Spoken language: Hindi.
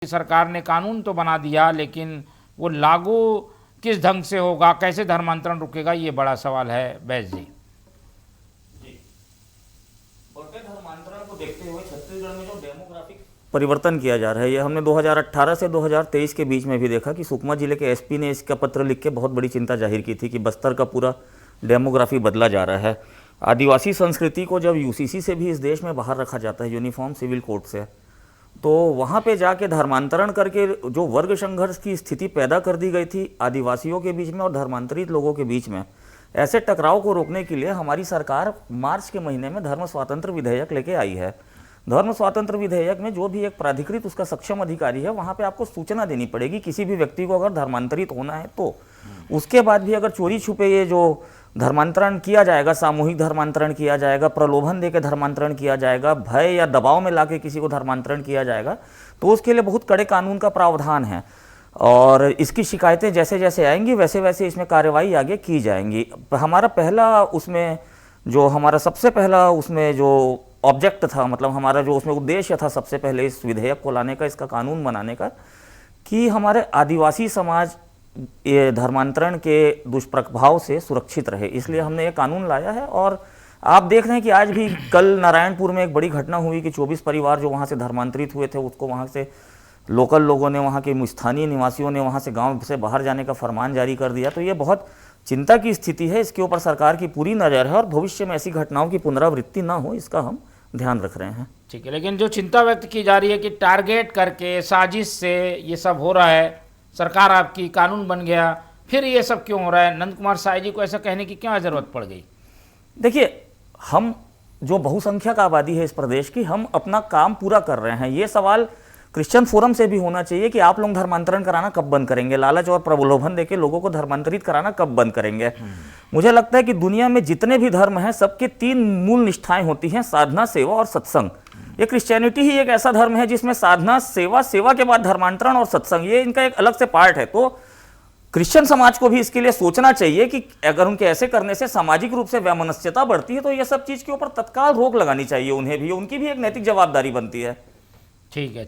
सरकार ने कानून तो बना दिया, लेकिन वो लागू किस ढंग से होगा, कैसे धर्मांतरण रुकेगा, ये बड़ा सवाल है। बैस जी, बढ़ते धर्मांतरण को देखते हुए छत्तीसगढ़ में जो डेमोग्राफिक परिवर्तन किया जा रहा है, ये हमने 2018 से 2023 के बीच में भी देखा कि सुकमा जिले के एसपी ने इसका पत्र लिख के बहुत बड़ी चिंता जाहिर की थी कि बस्तर का पूरा डेमोग्राफी बदला जा रहा है। आदिवासी संस्कृति को जब यूसीसी से भी इस देश में बाहर रखा जाता है, यूनिफॉर्म सिविल कोड से, तो वहाँ पे जाके धर्मांतरण करके जो वर्ग संघर्ष की स्थिति पैदा कर दी गई थी आदिवासियों के बीच में और धर्मांतरित लोगों के बीच में, ऐसे टकराव को रोकने के लिए हमारी सरकार मार्च के महीने में धर्म स्वातंत्र विधेयक लेके आई है। धर्म स्वातंत्र विधेयक में जो भी एक प्राधिकृत उसका सक्षम अधिकारी है, वहाँ पे आपको सूचना देनी पड़ेगी किसी भी व्यक्ति को अगर धर्मांतरित होना है तो। उसके बाद भी अगर चोरी छुपे ये जो धर्मांतरण किया जाएगा, सामूहिक धर्मांतरण किया जाएगा, प्रलोभन देकर धर्मांतरण किया जाएगा, भय या दबाव में लाके किसी को धर्मांतरण किया जाएगा, तो उसके लिए बहुत कड़े कानून का प्रावधान है और इसकी शिकायतें जैसे जैसे आएंगी वैसे वैसे इसमें कार्रवाई आगे की जाएंगी। हमारा पहला उसमें जो हमारा सबसे पहला उसमें जो ऑब्जेक्ट था, मतलब हमारा जो उसमें उद्देश्य था सबसे पहले इस विधेयक को लाने का, इसका कानून बनाने का, कि हमारे आदिवासी समाज ये धर्मांतरण के दुष्प्रभाव से सुरक्षित रहे, इसलिए हमने ये कानून लाया है। और आप देख रहे हैं कि आज भी कल नारायणपुर में एक बड़ी घटना हुई कि 24 परिवार जो वहाँ से धर्मांतरित हुए थे, उसको वहाँ से लोकल लोगों ने, वहाँ के स्थानीय निवासियों ने वहाँ से गांव से बाहर जाने का फरमान जारी कर दिया। तो ये बहुत चिंता की स्थिति है, इसके ऊपर सरकार की पूरी नज़र है और भविष्य में ऐसी घटनाओं की पुनरावृत्ति ना हो, इसका हम ध्यान रख रहे हैं। ठीक है, लेकिन जो चिंता व्यक्त की जा रही है कि टारगेट करके साजिश से ये सब हो रहा है, सरकार आपकी, कानून बन गया, फिर ये सब क्यों हो रहा है? नंद कुमार साय जी को ऐसा कहने की क्या जरूरत पड़ गई? देखिए, हम जो बहुसंख्यक आबादी है इस प्रदेश की, हम अपना काम पूरा कर रहे हैं। ये सवाल क्रिश्चियन फोरम से भी होना चाहिए कि आप लोग धर्मांतरण कराना कब बंद करेंगे, लालच और प्रलोभन देके लोगों को धर्मांतरित कराना कब बंद करेंगे। मुझे लगता है कि दुनिया में जितने भी धर्म हैं, सबके 3 मूल निष्ठाएं होती हैं, साधना, सेवा और सत्संग। ये क्रिश्चियनिटी ही एक ऐसा धर्म है जिसमें साधना, सेवा, सेवा के बाद धर्मांतरण और सत्संग, ये इनका एक अलग से पार्ट है। तो क्रिश्चियन समाज को भी इसके लिए सोचना चाहिए कि अगर उनके ऐसे करने से सामाजिक रूप से वैमनस्यता बढ़ती है, तो ये सब चीज के ऊपर तत्काल रोक लगानी चाहिए उन्हें भी, उनकी भी एक नैतिक जवाबदारी बनती है। ठीक है।